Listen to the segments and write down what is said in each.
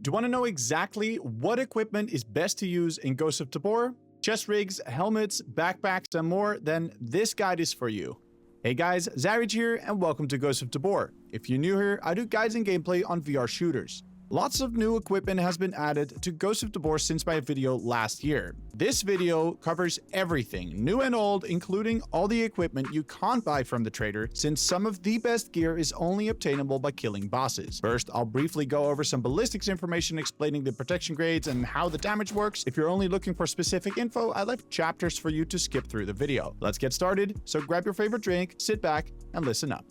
Do you want to know exactly what equipment is best to use in Ghost of Tabor? Chest rigs, helmets, backpacks, and more? Then this guide is for you. Hey guys, Xyrage here, and welcome to Ghost of Tabor. If you're new here, I do guides and gameplay on VR shooters. Lots of new equipment has been added to Ghost of Tabor since my video last year. This video covers everything, new and old, including all the equipment you can't buy from the trader, since some of the best gear is only obtainable by killing bosses. First, I'll briefly go over some ballistics information explaining the protection grades and how the damage works. If you're only looking for specific info, I left chapters for you to skip through the video. Let's get started, so grab your favorite drink, sit back, and listen up.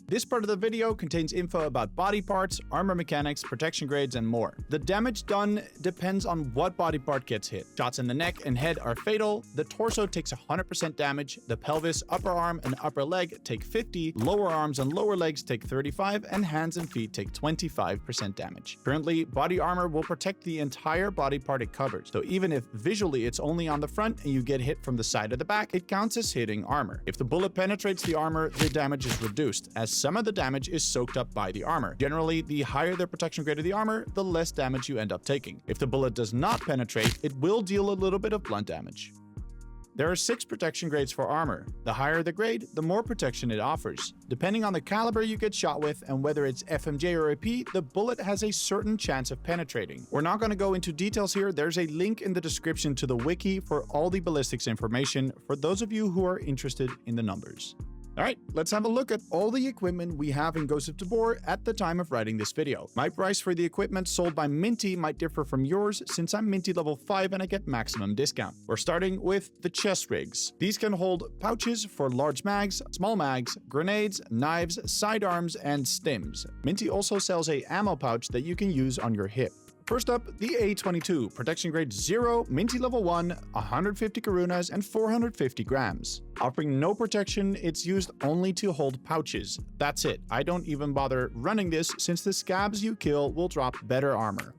This part of the video contains info about body parts, armor mechanics, protection grades, and more. The damage done depends on what body part gets hit. Shots in the neck and head are fatal, the torso takes 100% damage, the pelvis, upper arm, and upper leg take 50, lower arms and lower legs take 35, and hands and feet take 25% damage. Currently, body armor will protect the entire body part it covers, so even if visually it's only on the front and you get hit from the side or the back, it counts as hitting armor. If the bullet penetrates the armor, the damage is reduced, as some of the damage is soaked up by the armor. Generally, the higher the protection grade of the armor, the less damage you end up taking. If the bullet does not penetrate, it will deal a little bit of blunt damage. There are 6 protection grades for armor. The higher the grade, the more protection it offers. Depending on the caliber you get shot with and whether it's FMJ or AP, the bullet has a certain chance of penetrating. We're not going to go into details here. There's a link in the description to the wiki for all the ballistics information for those of you who are interested in the numbers. Alright, let's have a look at all the equipment we have in Ghost of Tabor at the time of writing this video. My price for the equipment sold by Minty might differ from yours since I'm Minty level 5 and I get maximum discount. We're starting with the chest rigs. These can hold pouches for large mags, small mags, grenades, knives, sidearms, and stims. Minty also sells a ammo pouch that you can use on your hip. First up, the A22, protection grade 0, Minty level 1, 150 karunas, and 450 grams. Offering no protection, it's used only to hold pouches. That's it. I don't even bother running this since the scabs you kill will drop better armor.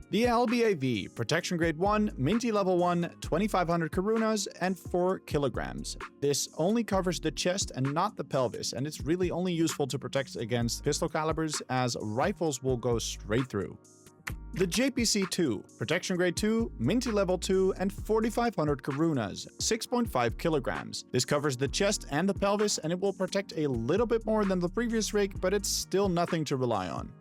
The LBAV, protection grade 1, Minty level 1, 2500 karunas, and 4 kilograms. This only covers the chest and not the pelvis, and it's really only useful to protect against pistol calibers as rifles will go straight through. The JPC-2, protection grade 2, Minty level 2, and 4500 karunas, 6.5 kilograms. This covers the chest and the pelvis, and it will protect a little bit more than the previous rig, but it's still nothing to rely on.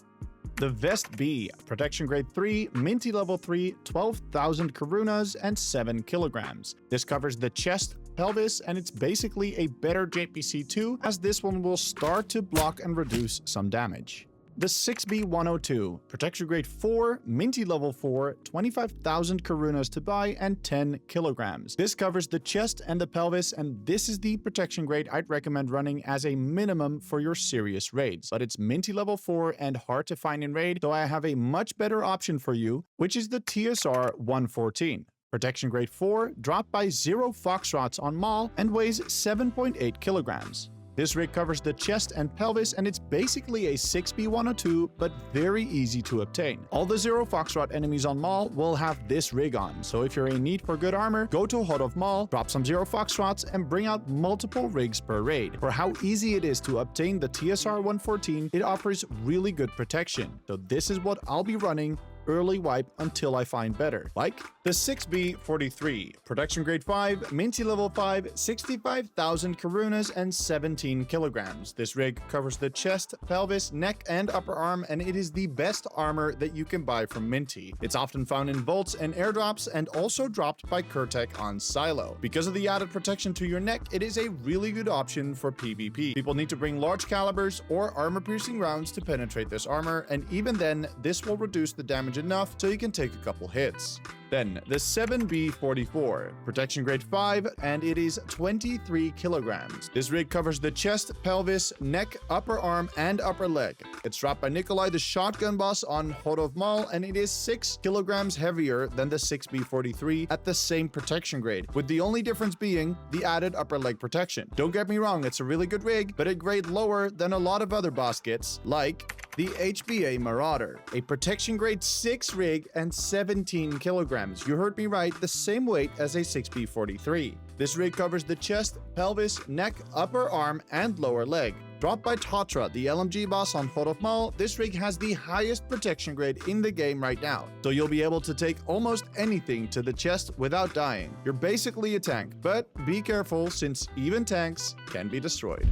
The Vest B, protection grade 3, Minty level 3, 12,000 karunas, and 7 kilograms. This covers the chest, pelvis, and it's basically a better JPC-2, as this one will start to block and reduce some damage. The 6B102, protection grade 4, Minty level 4, 25,000 karunas to buy, and 10 kilograms. This covers the chest and the pelvis, and this is the protection grade I'd recommend running as a minimum for your serious raids. But it's Minty level 4 and hard to find in raid, so I have a much better option for you, which is the TSR 114. Protection grade 4, dropped by 0 foxtrots on Maul, and weighs 7.8 kilograms. This rig covers the chest and pelvis, and it's basically a 6B102, but very easy to obtain. All the 0 Foxtrot enemies on Maul will have this rig on, so if you're in need for good armor, go to Hot of Maul, drop some 0 Foxtrots, and bring out multiple rigs per raid. For how easy it is to obtain the TSR 114, it offers really good protection, so this is what I'll be running early wipe until I find better. Like the 6B43, protection grade 5, Minty level 5, 65,000 karunas, and 17 kilograms. This rig covers the chest, pelvis, neck, and upper arm, and it is the best armor that you can buy from Minty. It's often found in vaults and airdrops, and also dropped by Kurtek on Silo. Because of the added protection to your neck, it is a really good option for PvP. People need to bring large calibers or armor-piercing rounds to penetrate this armor, and even then, this will reduce the damage enough so you can take a couple hits. Then the 7B44, protection grade 5, and it is 23 kilograms. This rig covers the chest, pelvis, neck, upper arm, and upper leg. It's dropped by Nikolai the shotgun boss on Hot of Maul, and it is 6 kilograms heavier than the 6B43 at the same protection grade, with the only difference being the added upper leg protection. Don't get me wrong, it's a really good rig, but a grade lower than a lot of other boss kits, like The HBA Marauder, a protection grade 6 rig and 17 kilograms. You heard me right, the same weight as a 6B43. This rig covers the chest, pelvis, neck, upper arm, and lower leg. Dropped by Tatra, the LMG boss on Hot of Mal, this rig has the highest protection grade in the game right now, so you'll be able to take almost anything to the chest without dying. You're basically a tank, but be careful since even tanks can be destroyed.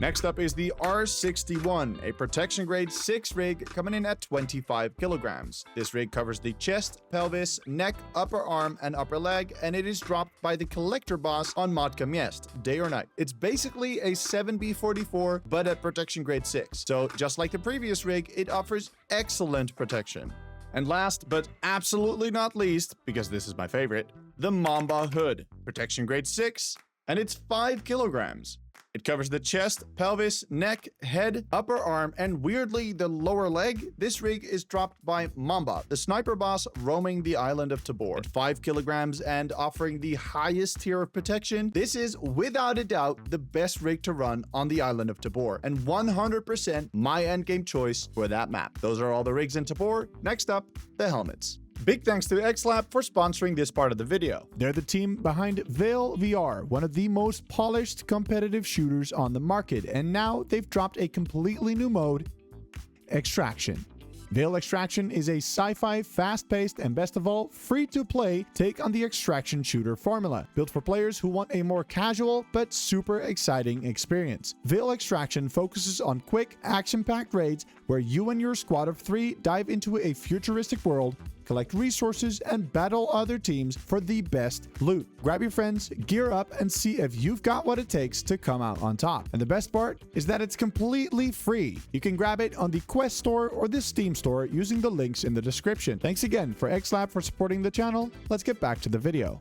Next up is the R61, a protection grade 6 rig coming in at 25 kilograms. This rig covers the chest, pelvis, neck, upper arm, and upper leg, and it is dropped by the collector boss on Mod Miest, day or night. It's basically a 7B44, but at protection grade 6. So just like the previous rig, it offers excellent protection. And last, but absolutely not least, because this is my favorite, the Mamba Hood, protection grade 6, and it's 5 kilograms. It covers the chest, pelvis, neck, head, upper arm, and weirdly the lower leg. This rig is dropped by Mamba, the sniper boss roaming the island of Tabor. At 5 kilograms and offering the highest tier of protection, this is without a doubt the best rig to run on the island of Tabor, and 100% my endgame choice for that map. Those are all the rigs in Tabor. Next up, the helmets. Big thanks to XLab for sponsoring this part of the video. They're the team behind VAIL VR, one of the most polished competitive shooters on the market, and now they've dropped a completely new mode, Extraction. VAIL Extraction is a sci-fi, fast-paced, and best of all, free-to-play take on the extraction shooter formula, built for players who want a more casual but super exciting experience. VAIL Extraction focuses on quick, action-packed raids where you and your squad of 3 dive into a futuristic world, collect resources, and battle other teams for the best loot. Grab your friends, gear up, and see if you've got what it takes to come out on top. And the best part is that it's completely free. You can grab it on the Quest store or the Steam store using the links in the description. Thanks again for XLab for supporting the channel. Let's get back to the video.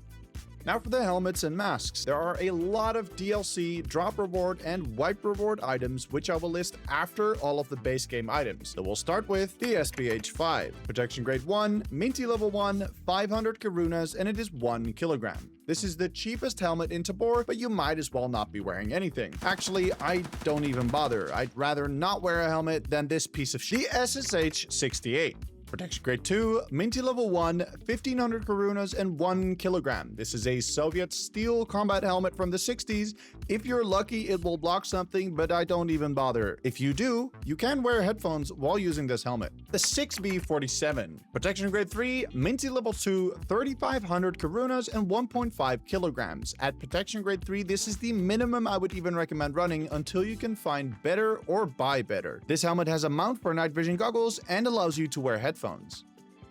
Now for the helmets and masks. There are a lot of DLC, drop reward, and wipe reward items, which I will list after all of the base game items. So we'll start with the SPH5. Protection grade 1, Minty level 1, 500 Karunas, and it is 1 kilogram. This is the cheapest helmet in Tabor, but you might as well not be wearing anything. Actually, I don't even bother. I'd rather not wear a helmet than this piece of shit. The SSH-68. Protection grade 2, Minty level 1, 1500 Karunas, and 1 kilogram. This is a Soviet steel combat helmet from the 60s. If you're lucky, it will block something, but I don't even bother. If you do, you can wear headphones while using this helmet. The 6B47. Protection grade 3, Minty level 2, 3500 Karunas, and 1.5 kilograms. At protection grade 3, this is the minimum I would even recommend running until you can find better or buy better. This helmet has a mount for night vision goggles and allows you to wear headphones.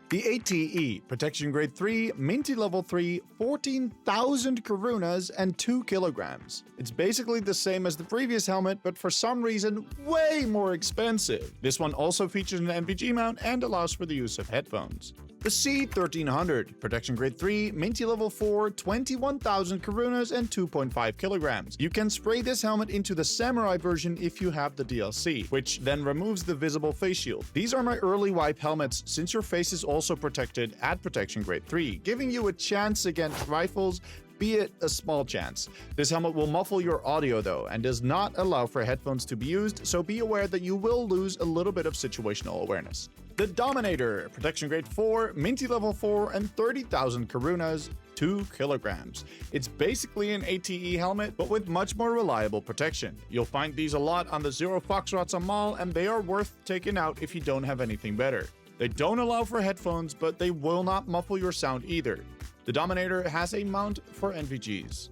The ATE, protection grade 3, Minty level 3, 14,000 Karunas, and 2 kilograms. It's basically the same as the previous helmet, but for some reason, way more expensive. This one also features an NVG mount and allows for the use of headphones. The C1300, protection grade 3, Minty level 4, 21,000 Karunas, and 2.5 kilograms. You can spray this helmet into the Samurai version if you have the DLC, which then removes the visible face shield. These are my early wipe helmets, since your face is also protected at protection grade 3, giving you a chance against rifles, be it a small chance. This helmet will muffle your audio though, and does not allow for headphones to be used, so be aware that you will lose a little bit of situational awareness. The Dominator, protection grade 4, Minty level 4, and 30,000 Karunas, 2 kilograms. It's basically an ATE helmet, but with much more reliable protection. You'll find these a lot on the Zero Foxtrots on Mall, and they are worth taking out if you don't have anything better. They don't allow for headphones, but they will not muffle your sound either. The Dominator has a mount for NVGs.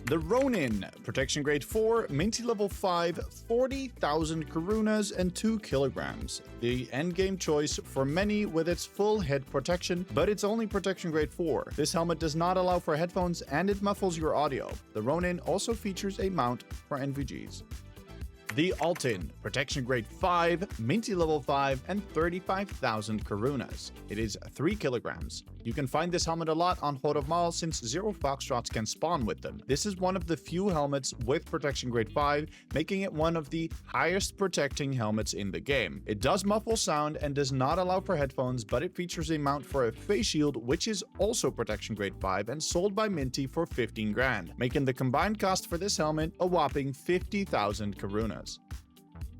The Ronin, protection grade 4, Minty level 5, 40,000 Karunas, and 2 kilograms. The endgame choice for many with its full head protection, but it's only protection grade 4. This helmet does not allow for headphones and it muffles your audio. The Ronin also features a mount for NVGs. The Altin, protection grade 5, Minty level 5, and 35,000 Karunas. It is 3 kilograms. You can find this helmet a lot on Hot of Mal since Zero Foxtrots can spawn with them. This is one of the few helmets with protection grade 5, making it one of the highest protecting helmets in the game. It does muffle sound and does not allow for headphones, but it features a mount for a face shield, which is also protection grade 5 and sold by Minty for 15 grand, making the combined cost for this helmet a whopping 50,000 Karunas.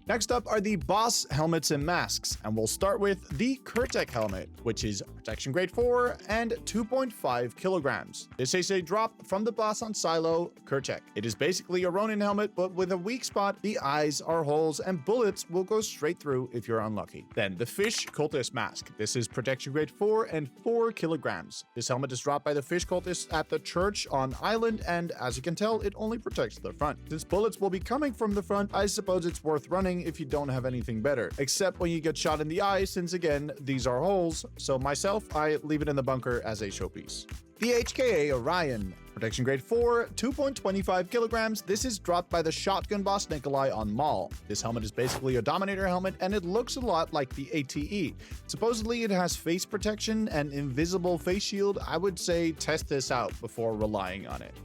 Next up are the Boss helmets and masks, and we'll start with the Kurtek helmet, which is protection grade 4 and 2.5 kilograms. This is a drop from the Boss on Silo Kurtek. It is basically a Ronin helmet, but with a weak spot. The eyes are holes and bullets will go straight through if you're unlucky. Then the Fish Cultist mask. This is protection grade 4 and 4 kilograms. This helmet is dropped by the Fish Cultists at the church on island, and as you can tell, it only protects the front. Since bullets will be coming from the front, I suppose it's worth running if you don't have anything better, except when you get shot in the eye, since again, these are holes. So myself, I leave it in the bunker as a showpiece. The HKA Orion, protection grade 4, 2.25 kilograms. This is dropped by the shotgun boss Nikolai on Maul. This helmet is basically a Dominator helmet, and it looks a lot like the ATE. Supposedly it has face protection and invisible face shield. I would say test this out before relying on it.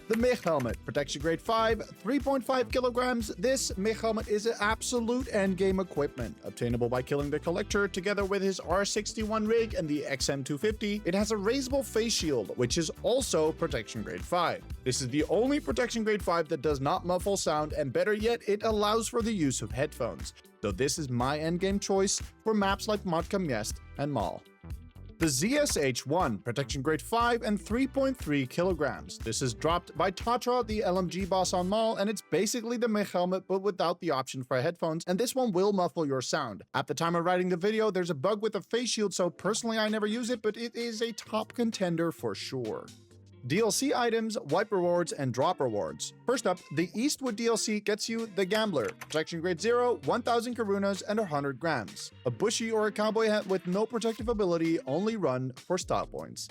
The Mich helmet, protection grade 5, 3.5 kilograms. This Mich helmet is an absolute endgame equipment, obtainable by killing the Collector together with his R61 rig and the XM250. It has a raisable face shield, which is also protection grade 5. This is the only protection grade 5 that does not muffle sound, and better yet, it allows for the use of headphones. So this is my endgame choice for maps like Matka Miest and Maul. The ZSH-1, protection grade 5 and 3.3 kilograms. This is dropped by Tatra, the LMG boss on Maul, and it's basically the Mich helmet, but without the option for headphones, and this one will muffle your sound. At the time of writing the video, there's a bug with the face shield, so personally I never use it, but it is a top contender for sure. DLC items, wipe rewards, and drop rewards. First up, the Eastwood DLC gets you the Gambler, protection grade 0, 1000 karunas, and 100 grams. A bushy or a cowboy hat with no protective ability, only run for style points.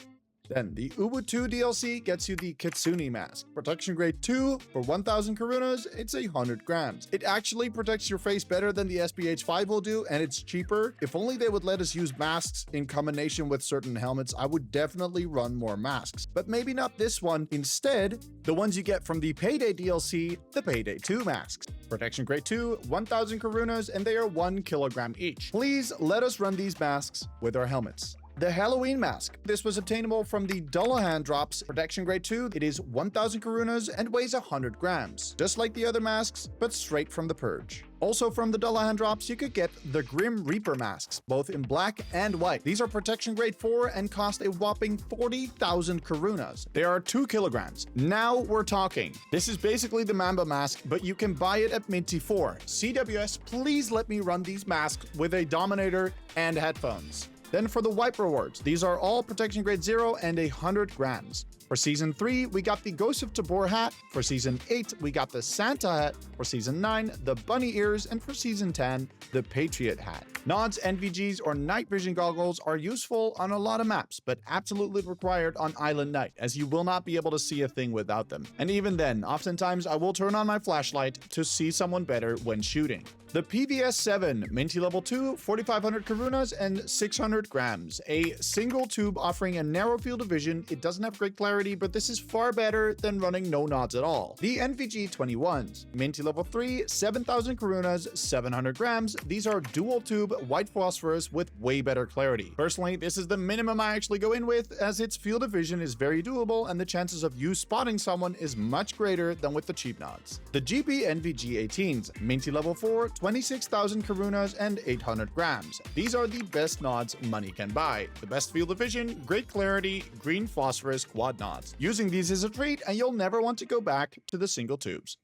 Then the Ubuntu DLC gets you the Kitsune mask, protection grade 2 for 1000 karunas. It's 100 grams. It actually protects your face better than the SPH5 will do, and it's cheaper. If only they would let us use masks in combination with certain helmets, I would definitely run more masks. But maybe not this one. Instead, the ones you get from the Payday DLC, the Payday 2 masks. Protection grade 2, 1000 karunas, and they are 1 kilogram each. Please let us run these masks with our helmets. The Halloween mask. This was obtainable from the Dullahan drops, protection grade 2. It is 1000 karunas and weighs 100 grams, just like the other masks, but straight from the purge. Also from the Dullahan drops, you could get the Grim Reaper masks, both in black and white. These are protection grade 4 and cost a whopping 40,000 karunas. They are 2 kilograms. Now we're talking. This is basically the Mamba mask, but you can buy it at Minty 4. CWS, please let me run these masks with a Dominator and headphones. Then for the wipe rewards, these are all protection grade 0 and 100 grams. For Season 3, we got the Ghost of Tabor hat. For Season 8, we got the Santa hat. For Season 9, the Bunny Ears. And for Season 10, the Patriot hat. Nods, NVGs, or night vision goggles are useful on a lot of maps, but absolutely required on Island Night, as you will not be able to see a thing without them. And even then, oftentimes I will turn on my flashlight to see someone better when shooting. The PVS-7, Minty level 2, 4500 karunas, and 600 grams. A single tube offering a narrow field of vision. It doesn't have great clarity, but this is far better than running no nods at all. The NVG-21s, Minty level 3, 7000 karunas, 700 grams. These are dual tube white phosphorus with way better clarity. Personally, this is the minimum I actually go in with, as its field of vision is very doable and the chances of you spotting someone is much greater than with the cheap nods. The GP NVG-18s, Minty level 4, 26,000 karunas, and 800 grams. These are the best nods money can buy. The best field of vision, great clarity, green phosphorus quad nods. Using these is a treat, and you'll never want to go back to the single tubes.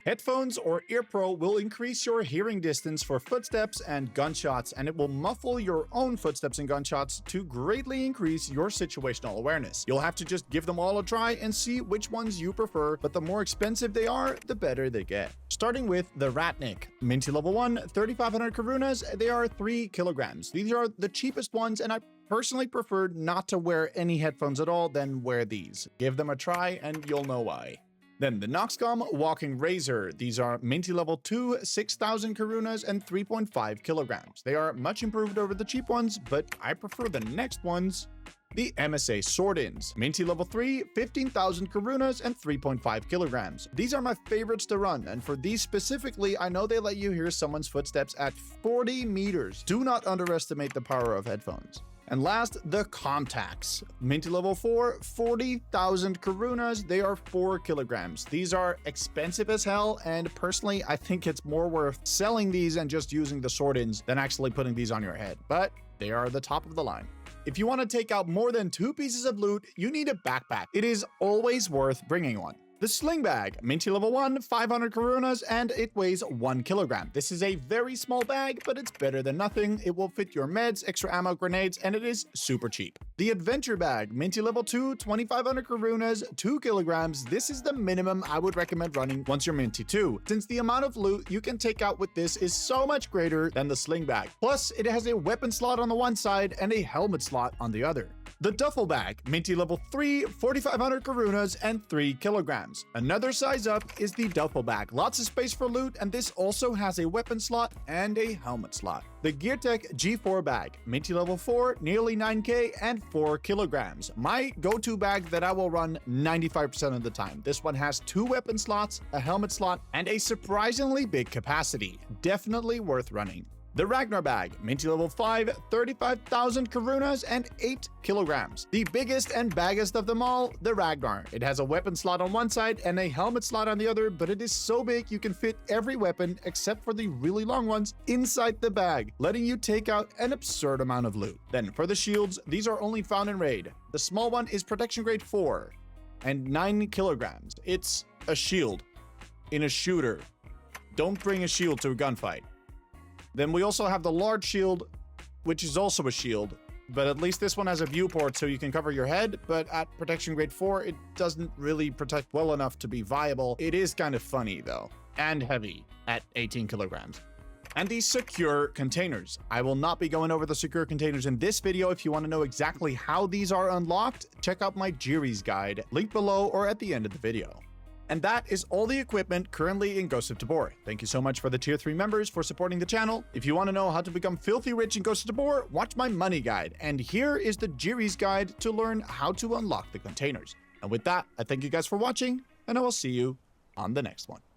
Headphones or EarPro will increase your hearing distance for footsteps and gunshots, and it will muffle your own footsteps and gunshots to greatly increase your situational awareness. You'll have to just give them all a try and see which ones you prefer, but the more expensive they are, the better they get. Starting with the Ratnik, Minty level 1, 3500 karunas, they are 3 kilograms. These are the cheapest ones, and I personally prefer not to wear any headphones at all than wear these. Give them a try and you'll know why. Then the Noxcom Walking Razor. These are Minty level 2, 6000 karunas, and 3.5 kilograms. They are much improved over the cheap ones, but I prefer the next ones. The MSA Sword-Ins, Minty level 3, 15,000 karunas, and 3.5 kilograms. These are my favorites to run, and for these specifically, I know they let you hear someone's footsteps at 40 meters. Do not underestimate the power of headphones. And last, the Comtacs. Minty level 4, 40,000 Karunas. They are 4 kilograms. These are expensive as hell, and personally, I think it's more worth selling these and just using the sword-ins than actually putting these on your head. But they are the top of the line. If you want to take out more than 2 pieces of loot, you need a backpack. It is always worth bringing one. The Sling Bag, Minty level 1, 500 Karunas, and it weighs 1 kilogram. This is a very small bag, but it's better than nothing. It will fit your meds, extra ammo, grenades, and it is super cheap. The Adventure Bag, Minty level 2, 2500 Karunas, 2 kilograms. This is the minimum I would recommend running once you're Minty 2, since the amount of loot you can take out with this is so much greater than the Sling Bag. Plus, it has a weapon slot on the one side and a helmet slot on the other. The Duffel Bag, Minty level 3, 4500 Karunas, and 3 kilograms. Another size up is the Duffel Bag. Lots of space for loot, and this also has a weapon slot and a helmet slot. The GearTech G4 Bag, Minty level 4, nearly 9k, and 4 kilograms. My go-to bag that I will run 95% of the time. This one has 2 weapon slots, a helmet slot, and a surprisingly big capacity. Definitely worth running. The Ragnar Bag, Minty level 5, 35,000 Karunas, and 8 kilograms. The biggest and baggest of them all, the Ragnar. It has a weapon slot on one side and a helmet slot on the other, but it is so big you can fit every weapon, except for the really long ones, inside the bag, letting you take out an absurd amount of loot. Then for the shields, these are only found in Raid. The small one is protection grade 4 and 9 kilograms. It's a shield in a shooter. Don't bring a shield to a gunfight. Then we also have the large shield, which is also a shield, but at least this one has a viewport so you can cover your head, but at protection grade 4, it doesn't really protect well enough to be viable. It is kind of funny though, and heavy at 18 kilograms. And these secure containers. I will not be going over the secure containers in this video. If you want to know exactly how these are unlocked, check out my Xyrage guide, linked below or at the end of the video. And that is all the equipment currently in Ghost of Tabor. Thank you so much for the tier 3 members for supporting the channel. If you want to know how to become filthy rich in Ghost of Tabor, watch my money guide. And here is the Xyrage guide to learn how to unlock the containers. And with that, I thank you guys for watching, and I will see you on the next one.